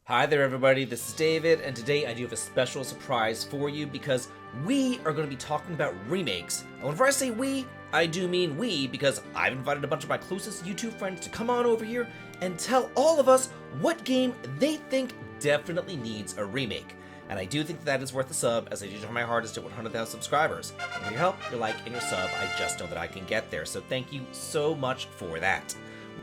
Hi there everybody, this is David, and today I do have a special surprise for you because we are going to be talking about remakes. And whenever I say we, I do mean we, because I've invited a bunch of my closest YouTube friends to come on over here and tell all of us what game they think definitely needs a remake. And I do think that is worth a sub, as I do try my hardest to 100,000 subscribers. And with your help, your like, and your sub, I just know that I can get there, so thank you so much for that.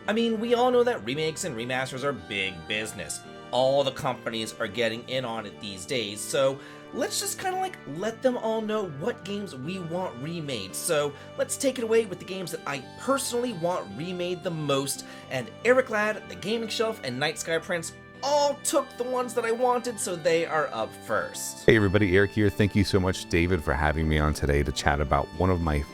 I mean, we all know that remakes and remasters are big business. All the companies are getting in on it these days, so let's just kind of like let them all know what games we want remade. So let's take it away with the games that I personally want remade the most, and ErekLadd, TheGamingShelf, and TheNightSkyPrince all took the ones that I wanted, so they are up first. Hey everybody, Eric here. Thank you so much, David, for having me on today to chat about one of my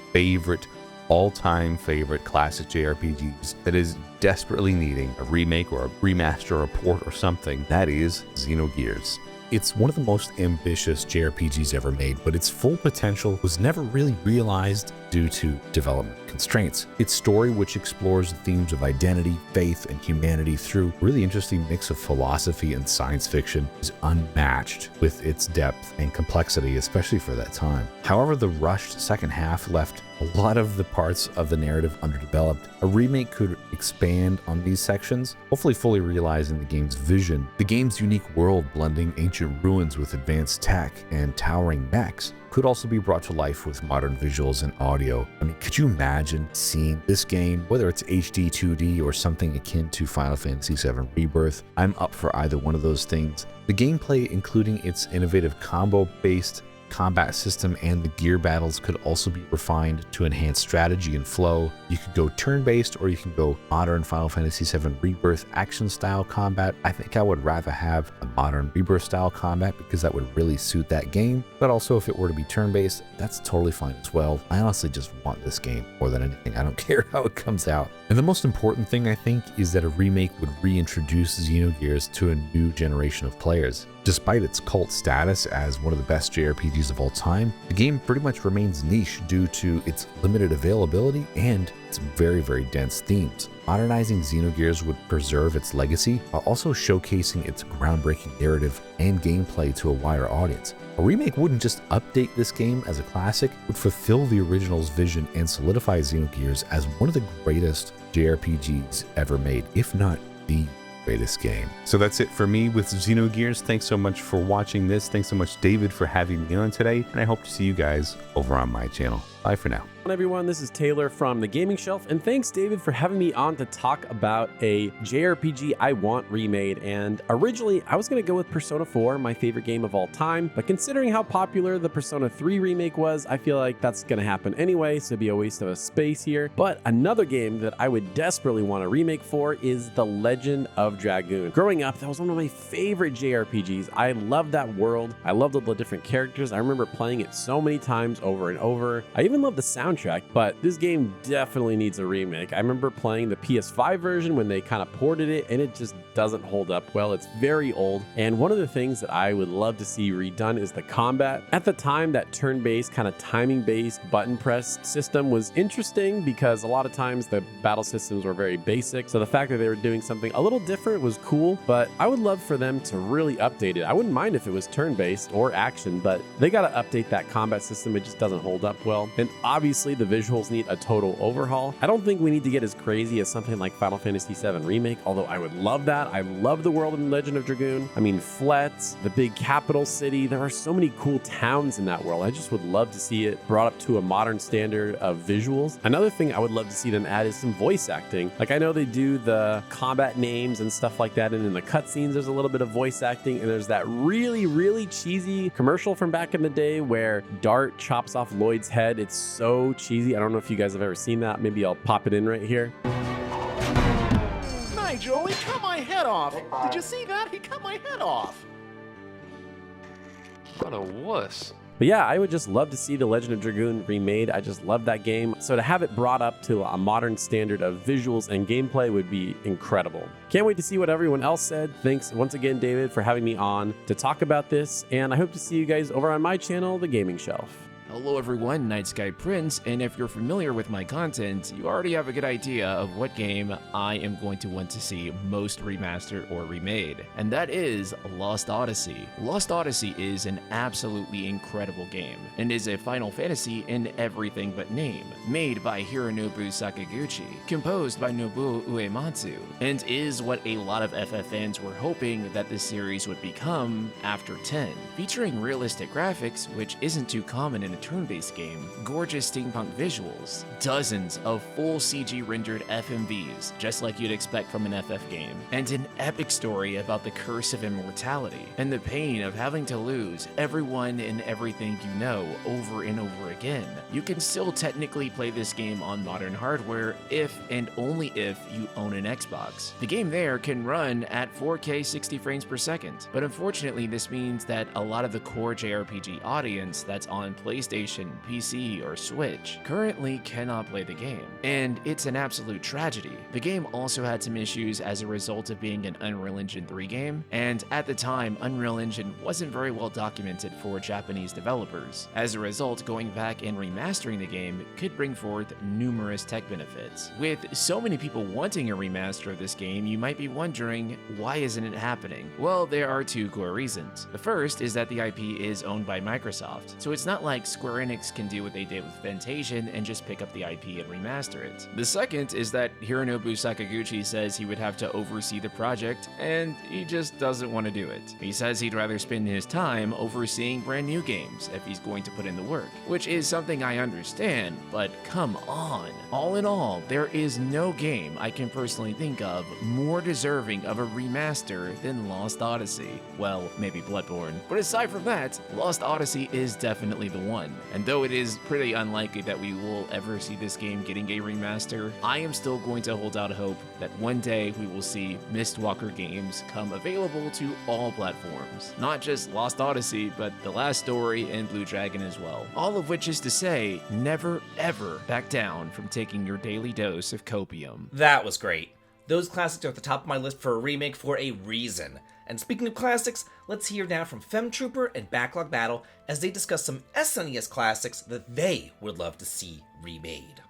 all-time favorite classic JRPGs that is desperately needing a remake or a remaster or a port or something. That is Xenogears. It's one of the most ambitious JRPGs ever made, but its full potential was never really realized due to development constraints. Its story, which explores the themes of identity, faith, and humanity through a really interesting mix of philosophy and science fiction, is unmatched with its depth and complexity, especially for that time. However, the rushed second half left a lot of the parts of the narrative underdeveloped. A remake could expand on these sections, hopefully fully realizing the game's vision. The game's unique world, blending ancient ruins with advanced tech and towering mechs, could also be brought to life with modern visuals and audio. I mean, could you imagine seeing this game, whether it's HD 2D or something akin to Final Fantasy VII Rebirth? I'm up for either one of those things. The gameplay, including its innovative combo-based combat system and the gear battles, could also be refined to enhance strategy and flow. You could go turn-based, or you can go modern Final Fantasy VII Rebirth action-style combat. I think I would rather have a modern Rebirth-style combat because that would really suit that game. But also, if it were to be turn-based, that's totally fine as well. I honestly just want this game more than anything. I don't care how it comes out. And the most important thing, I think, is that a remake would reintroduce Xenogears to a new generation of players. Despite its cult status as one of the best JRPGs of all time, the game pretty much remains niche due to its limited availability and its very, very dense themes. Modernizing Xenogears would preserve its legacy while also showcasing its groundbreaking narrative and gameplay to a wider audience. A remake wouldn't just update this game as a classic, it would fulfill the original's vision and solidify Xenogears as one of the greatest JRPGs ever made, if not the greatest game. So that's it for me with Xenogears. Thanks so much for watching this. Thanks so much, David, for having me on today, and I hope to see you guys over on my channel. Bye for now. Hello everyone, this is Taylor from The Gaming Shelf, and thanks David for having me on to talk about a JRPG I want remade. And originally I was going to go with Persona 4, my favorite game of all time, but considering how popular the Persona 3 remake was, I feel like that's going to happen anyway, so it'd be a waste of a space here. But another game that I would desperately want a remake for is The Legend of Dragoon. Growing up, that was one of my favorite JRPGs. I loved that world. I loved all the different characters. I remember playing it so many times over and over. I even loved the soundtrack, but this game definitely needs a remake. I remember playing the PS5 version when they kind of ported it, and it just doesn't hold up well. It's very old, and one of the things that I would love to see redone is the combat. At the time, that turn-based, kind of timing-based button press system was interesting because a lot of times the battle systems were very basic, so the fact that they were doing something a little different was cool, but I would love for them to really update it. I wouldn't mind if it was turn-based or action, but they got to update that combat system. It just doesn't hold up well. And obviously the visuals need a total overhaul. I don't think we need to get as crazy as something like Final Fantasy VII Remake, although I would love that. I love the world in Legend of Dragoon. I mean, Fletz, the big capital city, there are so many cool towns in that world. I just would love to see it brought up to a modern standard of visuals. Another thing I would love to see them add is some voice acting. Like, I know they do the combat names and stuff like that, and in the cutscenes there's a little bit of voice acting, and there's that really, really cheesy commercial from back in the day where Dart chops off Lloyd's head. It's so cheesy. I don't know if you guys have ever seen that. Maybe I'll pop it in right here. Nigel, he cut my head off. Did you see that? He cut my head off. What a wuss. But yeah, I would just love to see The Legend of Dragoon remade. I just love that game. So to have it brought up to a modern standard of visuals and gameplay would be incredible. Can't wait to see what everyone else said. Thanks once again, David, for having me on to talk about this. And I hope to see you guys over on my channel, The Gaming Shelf. Hello everyone, TheNightSkyPrince, and if you're familiar with my content, you already have a good idea of what game I am going to want to see most remastered or remade, and that is Lost Odyssey. Lost Odyssey is an absolutely incredible game, and is a Final Fantasy in everything but name, made by Hironobu Sakaguchi, composed by Nobuo Uematsu, and is what a lot of FF fans were hoping that this series would become after 10, featuring realistic graphics, which isn't too common in a turn-based game, gorgeous steampunk visuals, dozens of full CG rendered FMVs, just like you'd expect from an FF game, and an epic story about the curse of immortality, and the pain of having to lose everyone and everything you know over and over again. You can still technically play this game on modern hardware if and only if you own an Xbox. The game there can run at 4K 60 frames per second, but unfortunately this means that a lot of the core JRPG audience that's on PlayStation, PC, or Switch currently cannot play the game, and it's an absolute tragedy. The game also had some issues as a result of being an Unreal Engine 3 game, and at the time Unreal Engine wasn't very well documented for Japanese developers. As a result, going back and remastering the game could bring forth numerous tech benefits. With so many people wanting a remaster of this game, you might be wondering, why isn't it happening? Well, there are two core reasons. The first is that the IP is owned by Microsoft, so it's not like Square Enix can do what they did with Fantasian and just pick up the IP and remaster it. The second is that Hironobu Sakaguchi says he would have to oversee the project, and he just doesn't want to do it. He says he'd rather spend his time overseeing brand new games if he's going to put in the work, which is something I understand, but come on. All in all, there is no game I can personally think of more deserving of a remaster than Lost Odyssey. Well, maybe Bloodborne. But aside from that, Lost Odyssey is definitely the one. And though it is pretty unlikely that we will ever see this game getting a remaster, I am still going to hold out hope that one day we will see Mistwalker games come available to all platforms. Not just Lost Odyssey, but The Last Story and Blue Dragon as well. All of which is to say, never ever back down from taking your daily dose of copium. That was great. Those classics are at the top of my list for a remake for a reason. And speaking of classics, let's hear now from femtrooper and BacklogBattle as they discuss some SNES classics that they would love to see remade.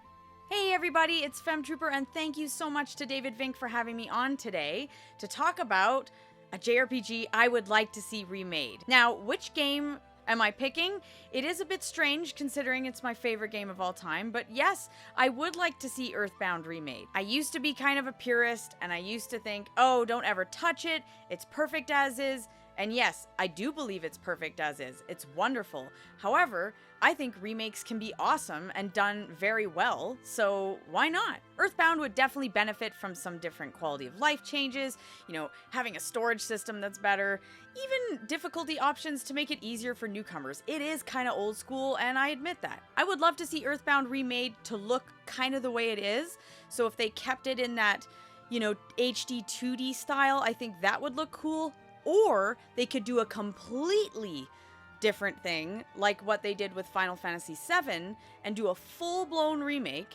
Hey everybody, it's femtrooper, and thank you so much to Davidvinc for having me on today to talk about a JRPG I would like to see remade. Now, which game am I picking? It is a bit strange considering it's my favorite game of all time, but yes, I would like to see Earthbound remade. I used to be kind of a purist, and I used to think, oh, don't ever touch it, it's perfect as is. And yes, I do believe it's perfect as is. It's wonderful. However, I think remakes can be awesome and done very well, so why not? Earthbound would definitely benefit from some different quality of life changes, you know, having a storage system that's better, even difficulty options to make it easier for newcomers. It is kind of old school, and I admit that. I would love to see Earthbound remade to look kind of the way it is, so if they kept it in that, you know, HD 2D style, I think that would look cool. Or they could do a completely different thing, like what they did with Final Fantasy VII, and do a full-blown remake,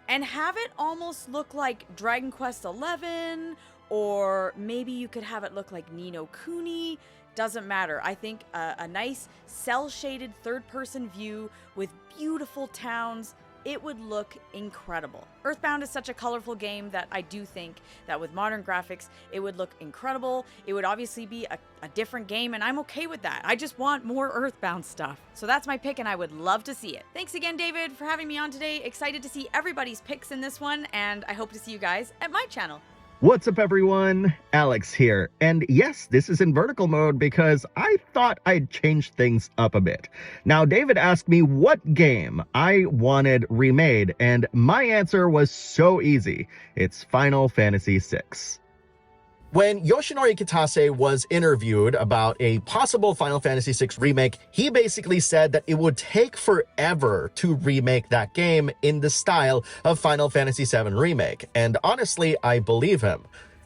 and have it almost look like Dragon Quest XI, or maybe you could have it look like Ni no Kuni. Doesn't matter. I think a nice cel-shaded third-person view with beautiful towns, it would look incredible. Earthbound is such a colorful game that I do think that with modern graphics, it would look incredible. It would obviously be a different game, and I'm okay with that. I just want more Earthbound stuff. So that's my pick, and I would love to see it. Thanks again, David, for having me on today. Excited to see everybody's picks in this one, and I hope to see you guys at my channel. What's up, everyone? Alex here. And yes, this is in vertical mode because I thought I'd change things up a bit. Now, David asked me what game I wanted remade, and my answer was so easy. It's Final Fantasy VI. When Yoshinori Kitase was interviewed about a possible Final Fantasy VI remake, he basically said that it would take forever to remake that game in the style of Final Fantasy VII Remake, and honestly, I believe him.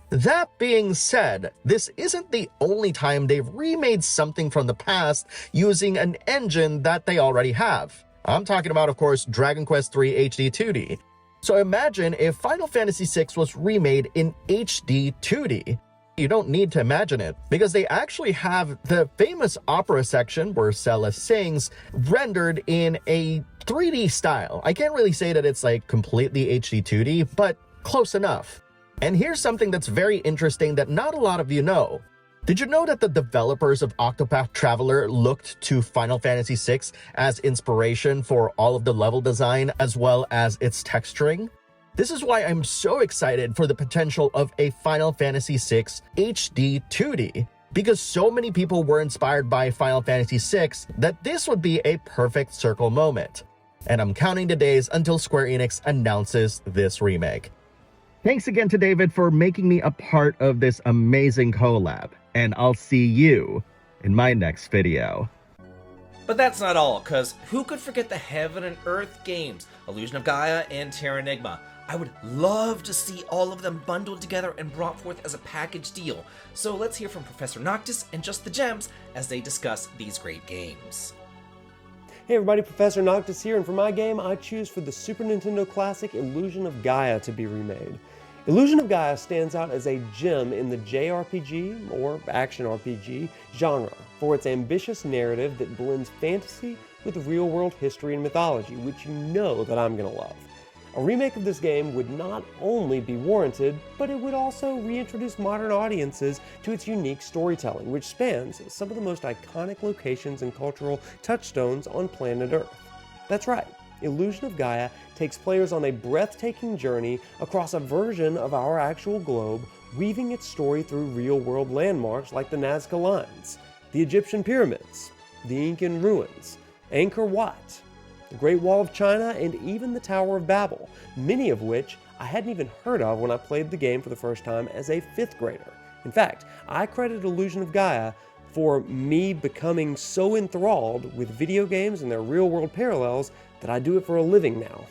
That being said, this isn't the only time they've remade something from the past using an engine that they already have. I'm talking about, of course, Dragon Quest III HD 2D. So imagine if Final Fantasy VI was remade in HD 2D. You don't need to imagine it, because they actually have the famous opera section where Sella sings rendered in a 3D style. I can't really say that it's like completely HD 2D, but close enough. And here's something that's very interesting that not a lot of you know. Did you know that the developers of Octopath Traveler looked to Final Fantasy VI as inspiration for all of the level design as well as its texturing? This is why I'm so excited for the potential of a Final Fantasy VI HD 2D, because so many people were inspired by Final Fantasy VI that this would be a perfect circle moment. And I'm counting the days until Square Enix announces this remake. Thanks again to David for making me a part of this amazing collab, and I'll see you in my next video. But that's not all, cause who could forget the Heaven and Earth games, Illusion of Gaia and Terranigma? I would love to see all of them bundled together and brought forth as a package deal. So let's hear from Professor Noctis and JustTheGems as they discuss these great games. Hey everybody, Professor Noctis here, and for my game, I choose for the Super Nintendo classic Illusion of Gaia to be remade. Illusion of Gaia stands out as a gem in the JRPG, or action RPG, genre for its ambitious narrative that blends fantasy with real-world history and mythology, which you know that I'm gonna love. A remake of this game would not only be warranted, but it would also reintroduce modern audiences to its unique storytelling, which spans some of the most iconic locations and cultural touchstones on planet Earth. That's right, Illusion of Gaia takes players on a breathtaking journey across a version of our actual globe, weaving its story through real-world landmarks like the Nazca Lines, the Egyptian pyramids, the Incan ruins, Angkor Wat, the Great Wall of China, and even the Tower of Babel, many of which I hadn't even heard of when I played the game for the first time as a 5th grader. In fact, I credit Illusion of Gaia for me becoming so enthralled with video games and their real-world parallels that I do it for a living now.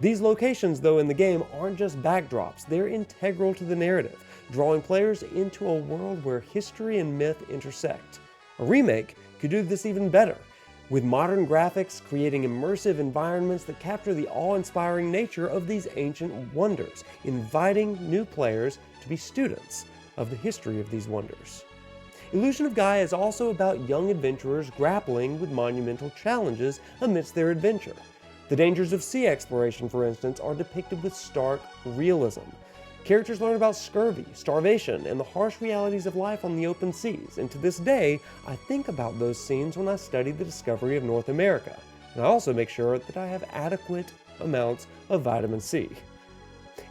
These locations, though, in the game aren't just backdrops, they're integral to the narrative, drawing players into a world where history and myth intersect. A remake could do this even better, with modern graphics creating immersive environments that capture the awe-inspiring nature of these ancient wonders, inviting new players to be students of the history of these wonders. Illusion of Gaia is also about young adventurers grappling with monumental challenges amidst their adventure. The dangers of sea exploration, for instance, are depicted with stark realism. Characters learn about scurvy, starvation, and the harsh realities of life on the open seas, and to this day, I think about those scenes when I study the discovery of North America, and I also make sure that I have adequate amounts of vitamin C.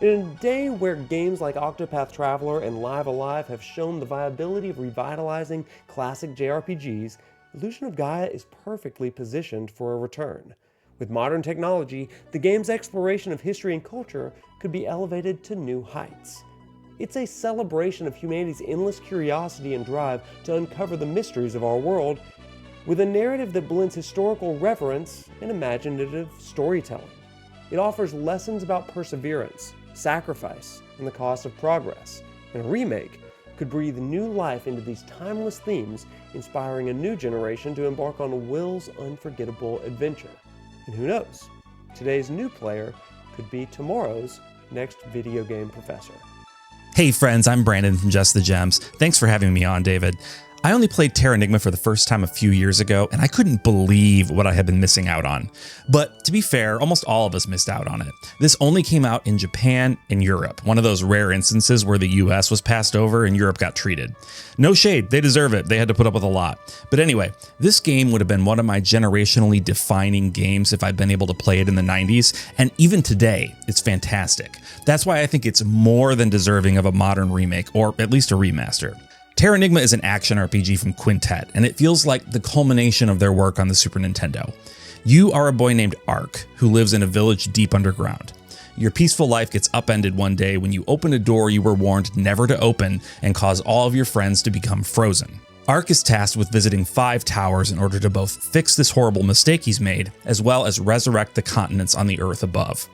In a day where games like Octopath Traveler and Live Alive have shown the viability of revitalizing classic JRPGs, Illusion of Gaia is perfectly positioned for a return. With modern technology, the game's exploration of history and culture could be elevated to new heights. It's a celebration of humanity's endless curiosity and drive to uncover the mysteries of our world, with a narrative that blends historical reverence and imaginative storytelling. It offers lessons about perseverance, sacrifice, and the cost of progress, and a remake could breathe new life into these timeless themes, inspiring a new generation to embark on Will's unforgettable adventure. And who knows, today's new player could be tomorrow's next video game professor. Hey friends, I'm Brandon from JustTheGems. Thanks for having me on, David. I only played Terranigma for the first time a few years ago, and I couldn't believe what I had been missing out on. But to be fair, almost all of us missed out on it. This only came out in Japan and Europe, one of those rare instances where the US was passed over and Europe got treated. No shade, they deserve it, they had to put up with a lot. But anyway, this game would have been one of my generationally defining games if I'd been able to play it in the 90s, and even today, it's fantastic. That's why I think it's more than deserving of a modern remake, or at least a remaster. Terranigma is an action RPG from Quintet, and it feels like the culmination of their work on the Super Nintendo. You are a boy named Ark, who lives in a village deep underground. Your peaceful life gets upended one day when you open a door you were warned never to open and cause all of your friends to become frozen. Ark is tasked with visiting 5 towers in order to both fix this horrible mistake he's made, as well as resurrect the continents on the Earth above.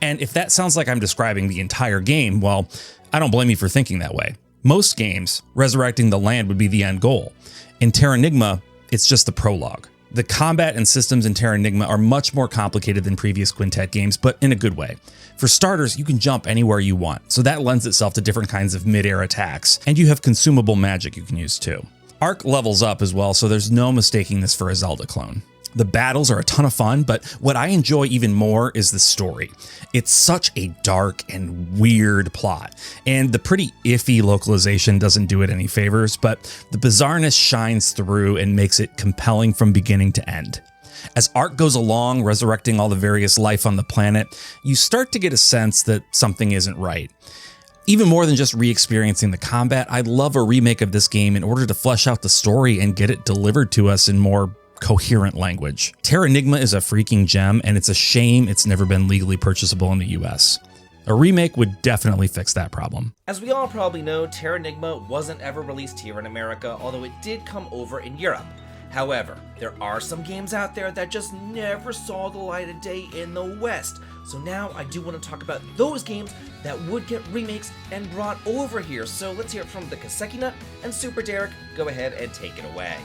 And if that sounds like I'm describing the entire game, well, I don't blame you for thinking that way. Most games, resurrecting the land would be the end goal. In Terranigma, it's just the prologue. The combat and systems in Terranigma are much more complicated than previous Quintet games, but in a good way. For starters, you can jump anywhere you want, so that lends itself to different kinds of mid-air attacks, and you have consumable magic you can use too. Arc levels up as well, so there's no mistaking this for a Zelda clone. The battles are a ton of fun, but what I enjoy even more is the story. It's such a dark and weird plot, and the pretty iffy localization doesn't do it any favors, but the bizarreness shines through and makes it compelling from beginning to end. As Arc goes along, resurrecting all the various life on the planet, you start to get a sense that something isn't right. Even more than just re-experiencing the combat, I'd love a remake of this game in order to flesh out the story and get it delivered to us in more coherent language. Terranigma is a freaking gem, and it's a shame it's never been legally purchasable in the US. A remake would definitely fix that problem. As we all probably know, Terranigma wasn't ever released here in America, although it did come over in Europe. However, there are some games out there that just never saw the light of day in the West. So now I do want to talk about those games that would get remakes and brought over here. So let's hear it from TheKisekiNut and SuperDerek. Go ahead and take it away.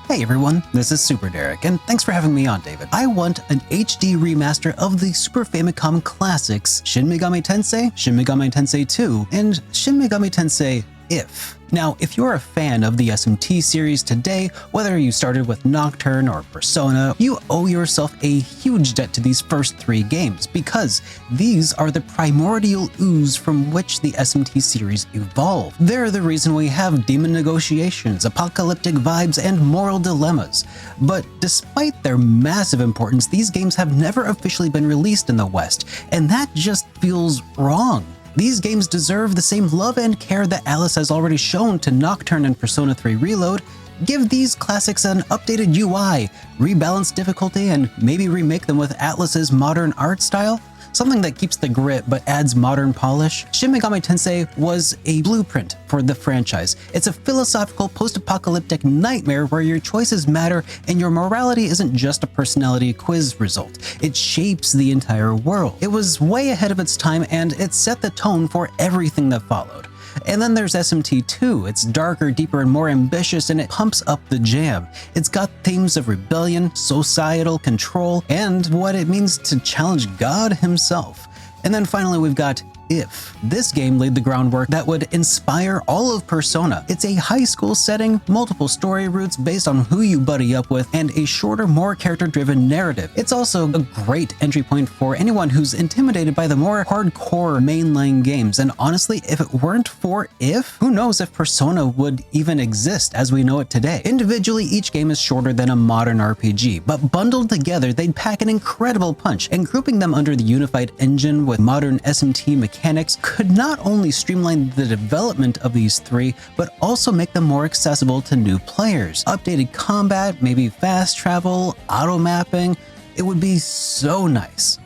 Hey everyone, this is SuperDerek, and thanks for having me on, David. I want an HD remaster of the Super Famicom classics Shin Megami Tensei, Shin Megami Tensei 2, and Shin Megami Tensei If. Now, if you're a fan of the SMT series today, whether you started with Nocturne or Persona, you owe yourself a huge debt to these first 3 games, because these are the primordial ooze from which the SMT series evolved. They're the reason we have demon negotiations, apocalyptic vibes, and moral dilemmas. But despite their massive importance, these games have never officially been released in the West, and that just feels wrong. These games deserve the same love and care that Alice has already shown to Nocturne and Persona 3 Reload. Give these classics an updated UI, rebalance difficulty, and maybe remake them with Atlus's modern art style. Something that keeps the grit but adds modern polish. Shin Megami Tensei was a blueprint for the franchise. It's a philosophical post-apocalyptic nightmare where your choices matter and your morality isn't just a personality quiz result. It shapes the entire world. It was way ahead of its time, and it set the tone for everything that followed. And then there's SMT2. It's darker, deeper, and more ambitious, and it pumps up the jam. It's got themes of rebellion, societal control, and what it means to challenge God himself. And then finally we've got If. This game laid the groundwork that would inspire all of Persona. It's a high school setting, multiple story routes based on who you buddy up with, and a shorter, more character-driven narrative. It's also a great entry point for anyone who's intimidated by the more hardcore mainline games, and honestly, if it weren't for If, who knows if Persona would even exist as we know it today. Individually, each game is shorter than a modern RPG, but bundled together, they'd pack an incredible punch, and grouping them under the unified engine with modern SMT mechanics could not only streamline the development of these 3, but also make them more accessible to new players. Updated combat, maybe fast travel, auto mapping, it would be so nice.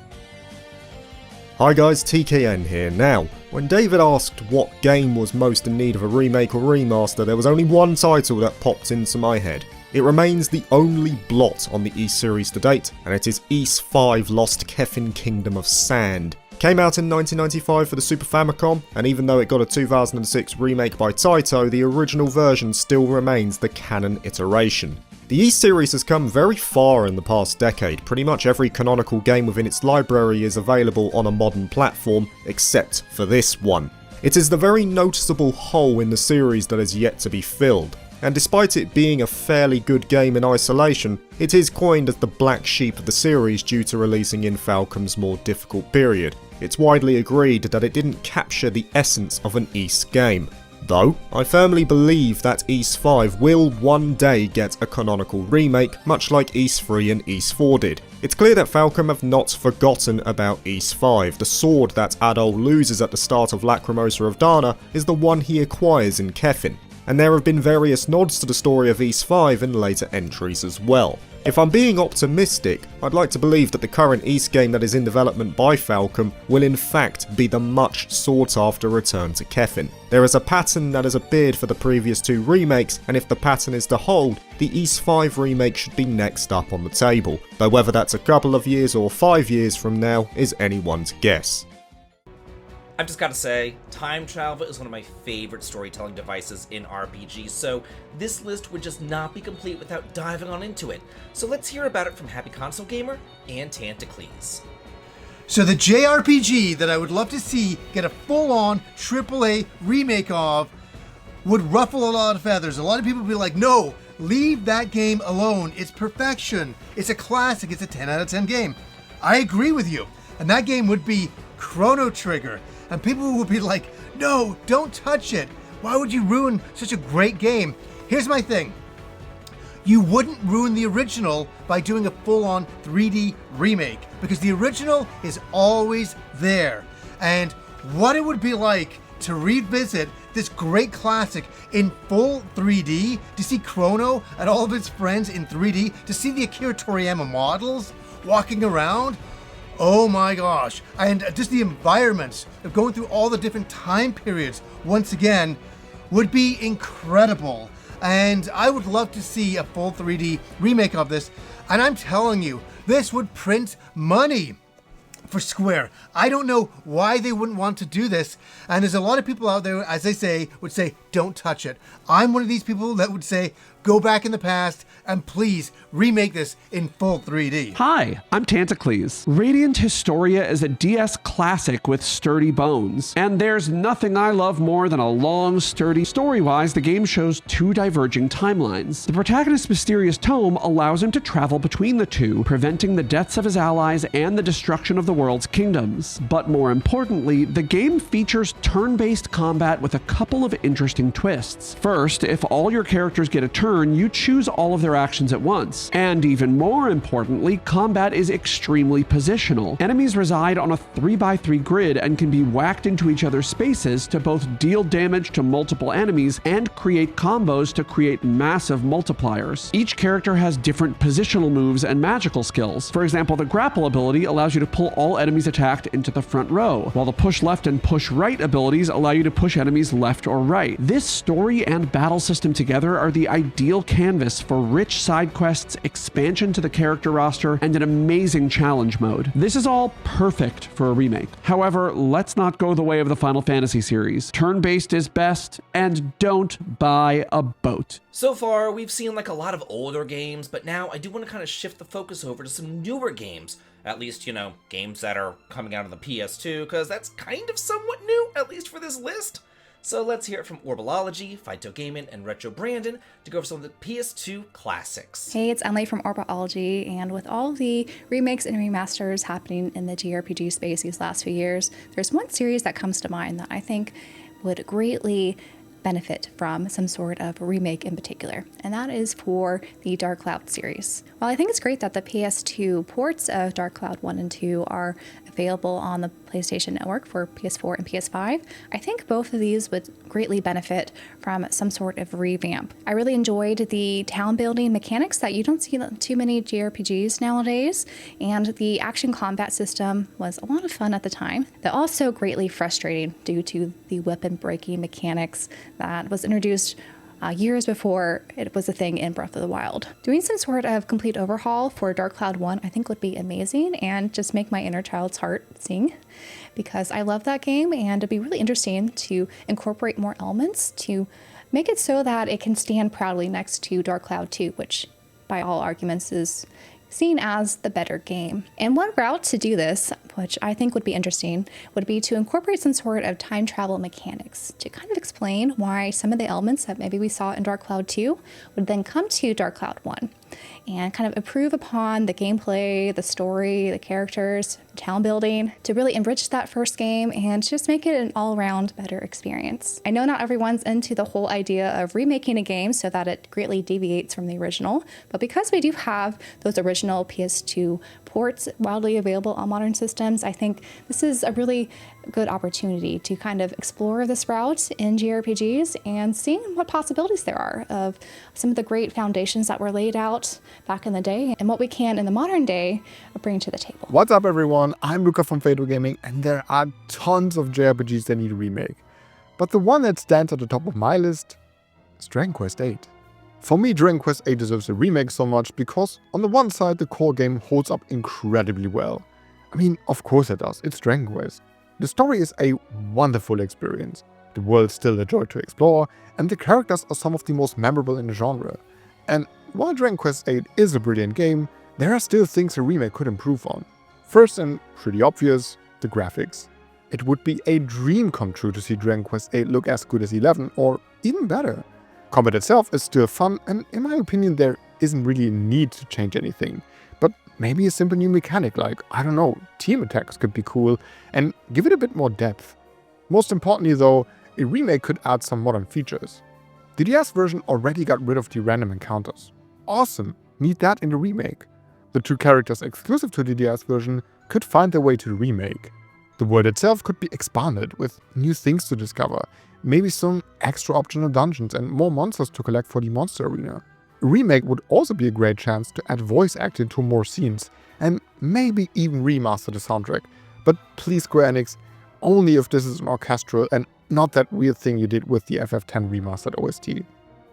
Hi guys, TKN here. Now, when David asked what game was most in need of a remake or remaster, there was only one title that popped into my head. It remains the only blot on the Ys series to date, and it is Ys 5 Lost Kefin Kingdom of Sand. Came out in 1995 for the Super Famicom, and even though it got a 2006 remake by Taito, the original version still remains the canon iteration. The Ys series has come very far in the past decade. Pretty much every canonical game within its library is available on a modern platform, except for this one. It is the very noticeable hole in the series that is yet to be filled. And despite it being a fairly good game in isolation, it is coined as the black sheep of the series due to releasing in Falcom's more difficult period. It's widely agreed that it didn't capture the essence of an Ys game. Though, I firmly believe that Ys 5 will one day get a canonical remake, much like Ys 3 and Ys 4 did. It's clear that Falcom have not forgotten about Ys 5. The sword that Adol loses at the start of Lacrimosa of Dana is the one he acquires in Kefin. And there have been various nods to the story of Ys 5 in later entries as well. If I'm being optimistic, I'd like to believe that the current Ys game that is in development by Falcom will in fact be the much sought after return to Kefin. There is a pattern that has appeared for the previous 2 remakes, and if the pattern is to hold, the Ys 5 remake should be next up on the table, though whether that's a couple of years or 5 years from now is anyone's guess. I've just got to say, time travel is one of my favorite storytelling devices in RPGs, so this list would just not be complete without diving on into it. So let's hear about it from HappyConsoleGamer and Tantacles. So the JRPG that I would love to see get a full-on AAA remake of would ruffle a lot of feathers. A lot of people would be like, no, leave that game alone. It's perfection. It's a classic. It's a 10 out of 10 game. I agree with you. And that game would be Chrono Trigger. And people would be like, no, don't touch it. Why would you ruin such a great game? Here's my thing. You wouldn't ruin the original by doing a full-on 3D remake, because the original is always there. And what it would be like to revisit this great classic in full 3D, to see Chrono and all of his friends in 3D, to see the Akira Toriyama models walking around. Oh my gosh. And just the environments of going through all the different time periods once again would be incredible. And I would love to see a full 3D remake of this. And I'm telling you, this would print money for Square. I don't know why they wouldn't want to do this. And there's a lot of people out there, as they say, would say, don't touch it. I'm one of these people that would say, go back in the past and please remake this in full 3D. Hi, I'm Tantacles. Radiant Historia is a DS classic with sturdy bones. And there's nothing I love more than a long, sturdy... Story-wise, the game shows two diverging timelines. The protagonist's mysterious tome allows him to travel between the two, preventing the deaths of his allies and the destruction of the world's kingdoms. But more importantly, the game features turn-based combat with a couple of interesting twists. First, if all your characters get a turn, you choose all of their actions at once. And even more importantly, combat is extremely positional. Enemies reside on a 3x3 grid and can be whacked into each other's spaces to both deal damage to multiple enemies and create combos to create massive multipliers. Each character has different positional moves and magical skills. For example, the grapple ability allows you to pull all enemies attacked into the front row, while the push left and push right abilities allow you to push enemies left or right. This story and battle system together are the ideal canvas for rich side quests, expansion to the character roster, and an amazing challenge mode. This is all perfect for a remake. However, let's not go the way of the Final Fantasy series. Turn-based is best, and don't buy a boat. So far, we've seen like a lot of older games, but now I do want to kind of shift the focus over to some newer games. At least, you know, games that are coming out of the PS2, because that's kind of somewhat new, at least for this list. So let's hear it from Orbalology, feiitogaming, and retrobrandon to go over some of the PS2 classics. Hey, it's Emily from Orbalology, and with all the remakes and remasters happening in the JRPG space these last few years, there's one series that comes to mind that I think would greatly benefit from some sort of remake in particular, and that is for the Dark Cloud series. While I think it's great that the PS2 ports of Dark Cloud 1 and 2 are available on the PlayStation Network for PS4 and PS5, I think both of these would greatly benefit from some sort of revamp. I really enjoyed the town building mechanics that you don't see too many JRPGs nowadays, and the action combat system was a lot of fun at the time, though also greatly frustrating due to the weapon breaking mechanics that was introduced years before it was a thing in Breath of the Wild. Doing some sort of complete overhaul for Dark Cloud 1 I think would be amazing and just make my inner child's heart sing, because I love that game, and it'd be really interesting to incorporate more elements to make it so that it can stand proudly next to Dark Cloud 2, which by all arguments is seen as the better game. And one route to do this, which I think would be interesting, would be to incorporate some sort of time travel mechanics to kind of explain why some of the elements that maybe we saw in Dark Cloud 2 would then come to Dark Cloud 1, and kind of improve upon the gameplay, the story, the characters, town building, to really enrich that first game and just make it an all-around better experience. I know not everyone's into the whole idea of remaking a game so that it greatly deviates from the original, but because we do have those original PS2 ports widely available on modern systems, I think this is a really good opportunity to kind of explore this route in JRPGs and seeing what possibilities there are of some of the great foundations that were laid out back in the day and what we can in the modern day bring to the table. What's up everyone, I'm Luca from feiitogaming, and there are tons of JRPGs that need a remake. But the one that stands at the top of my list is Dragon Quest VIII. For me, Dragon Quest VIII deserves a remake so much because on the one side the core game holds up incredibly well. I mean, of course it does, it's Dragon Quest. The story is a wonderful experience, the world's still a joy to explore, and the characters are some of the most memorable in the genre. And while Dragon Quest VIII is a brilliant game, there are still things a remake could improve on. First, and pretty obvious, the graphics. It would be a dream come true to see Dragon Quest VIII look as good as 11, or even better. Combat itself is still fun, and in my opinion there isn't really a need to change anything. But maybe a simple new mechanic like, I don't know, team attacks could be cool, and give it a bit more depth. Most importantly though, a remake could add some modern features. The DS version already got rid of the random encounters. Awesome, need that in the remake. The 2 characters exclusive to the DS version could find their way to the remake. The world itself could be expanded with new things to discover, maybe some extra optional dungeons and more monsters to collect for the monster arena. A remake would also be a great chance to add voice acting to more scenes, and maybe even remaster the soundtrack. But please Square Enix, only if this is an orchestral and not that weird thing you did with the FF10 remastered OST.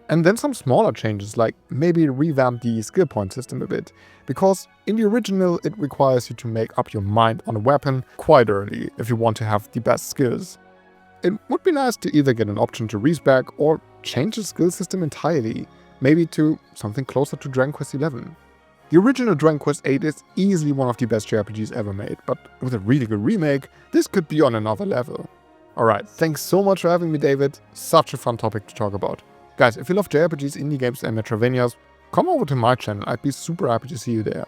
And then some smaller changes, like maybe revamp the skill point system a bit, because in the original it requires you to make up your mind on a weapon quite early if you want to have the best skills. It would be nice to either get an option to respec or change the skill system entirely, maybe to something closer to Dragon Quest XI. The original Dragon Quest VIII is easily one of the best JRPGs ever made, but with a really good remake, this could be on another level. Alright, thanks so much for having me, David. Such a fun topic to talk about. Guys, if you love JRPGs, indie games and Metrovanias, come over to my channel, I'd be super happy to see you there.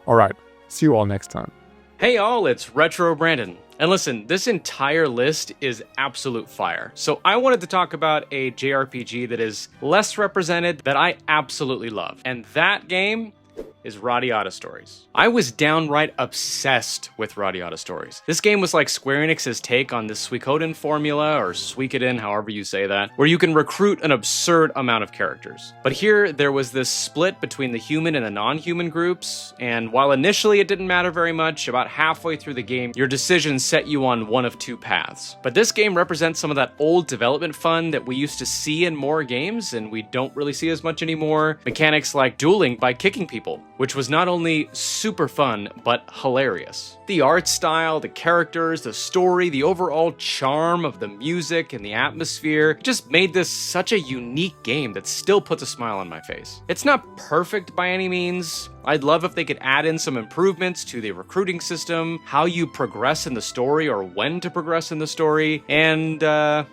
Alright, see you all next time. Hey all, it's retrobrandon. And listen, this entire list is absolute fire. So I wanted to talk about a JRPG that is less represented that I absolutely love. And that game is Radiata Stories. I was downright obsessed with Radiata Stories. This game was like Square Enix's take on the Suikoden formula, or Suikoden, however you say that, where you can recruit an absurd amount of characters. But here, there was this split between the human and the non-human groups, and while initially it didn't matter very much, about halfway through the game, your decisions set you on one of 2 paths. But this game represents some of that old development fun that we used to see in more games, and we don't really see as much anymore. Mechanics like dueling by kicking people, which was not only super fun, but hilarious. The art style, the characters, the story, the overall charm of the music and the atmosphere just made this such a unique game that still puts a smile on my face. It's not perfect by any means. I'd love if they could add in some improvements to the recruiting system, how you progress in the story or when to progress in the story, and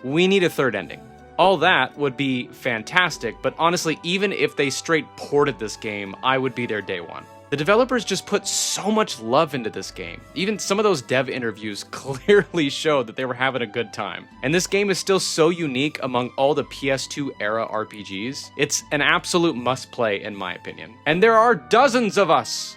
we need a third ending. All that would be fantastic, but honestly, even if they straight ported this game, I would be there day one. The developers just put so much love into this game. Even some of those dev interviews clearly showed that they were having a good time. And this game is still so unique among all the PS2 era RPGs. It's an absolute must-play in my opinion. And there are dozens of us!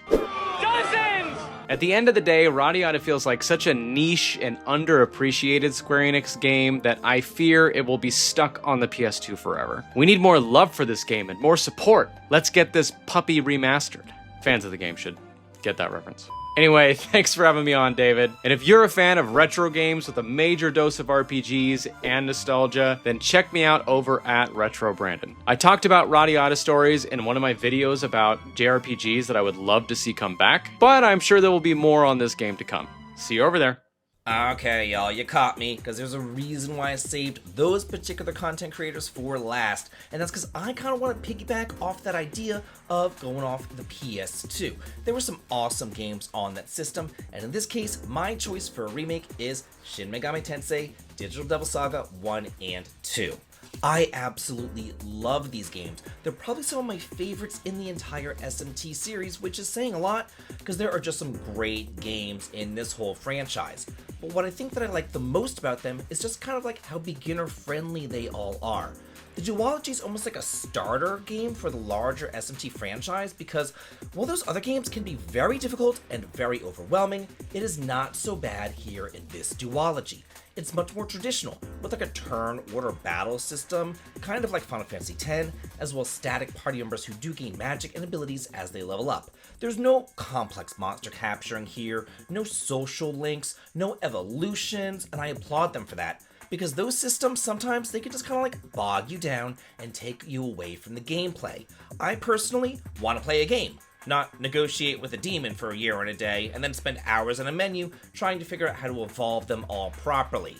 At the end of the day, Radiata feels like such a niche and underappreciated Square Enix game that I fear it will be stuck on the PS2 forever. We need more love for this game and more support. Let's get this puppy remastered. Fans of the game should get that reference. Anyway, thanks for having me on, David. And if you're a fan of retro games with a major dose of RPGs and nostalgia, then check me out over at retrobrandon. I talked about Radiata Stories in one of my videos about JRPGs that I would love to see come back, but I'm sure there will be more on this game to come. See you over there. Okay, y'all, you caught me, because there's a reason why I saved those particular content creators for last, and that's because I kind of want to piggyback off that idea of going off the PS2. There were some awesome games on that system, and in this case, my choice for a remake is Shin Megami Tensei Digital Devil Saga 1 and 2. I absolutely love these games. They're probably some of my favorites in the entire SMT series, which is saying a lot because there are just some great games in this whole franchise. But what I think that I like the most about them is just kind of like how beginner friendly they all are. The duology is almost like a starter game for the larger SMT franchise because while those other games can be very difficult and very overwhelming, it is not so bad here in this duology. It's much more traditional, with like a turn order battle system, kind of like Final Fantasy X, as well as static party members who do gain magic and abilities as they level up. There's no complex monster capturing here, no social links, no evolutions, and I applaud them for that, because those systems sometimes they can just kind of like bog you down and take you away from the gameplay. I personally want to play a game not negotiate with a demon for a year and a day, and then spend hours in a menu trying to figure out how to evolve them all properly.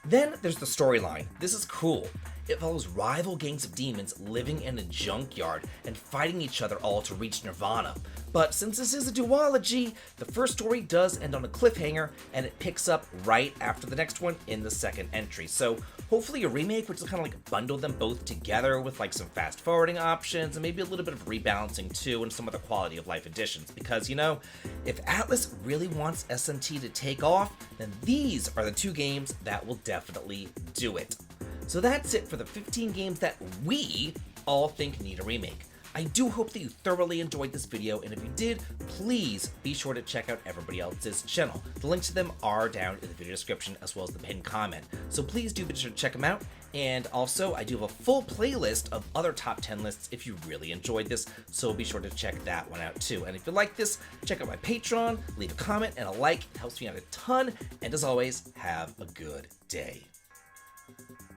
Then there's the storyline. This is cool. It follows rival gangs of demons living in a junkyard and fighting each other all to reach Nirvana. But since this is a duology, the first story does end on a cliffhanger, and it picks up right after the next one in the second entry. So hopefully a remake which will kind of like bundle them both together with like some fast forwarding options and maybe a little bit of rebalancing too and some other quality of life additions. Because, you know, if Atlas really wants SMT to take off, then these are the two games that will definitely do it. So that's it for the 15 games that we all think need a remake. I do hope that you thoroughly enjoyed this video, and if you did, please be sure to check out everybody else's channel. The links to them are down in the video description as well as the pinned comment. So please do be sure to check them out. And also, I do have a full playlist of other top 10 lists if you really enjoyed this, so be sure to check that one out too. And if you like this, check out my Patreon, leave a comment and a like. It helps me out a ton. And as always, have a good day.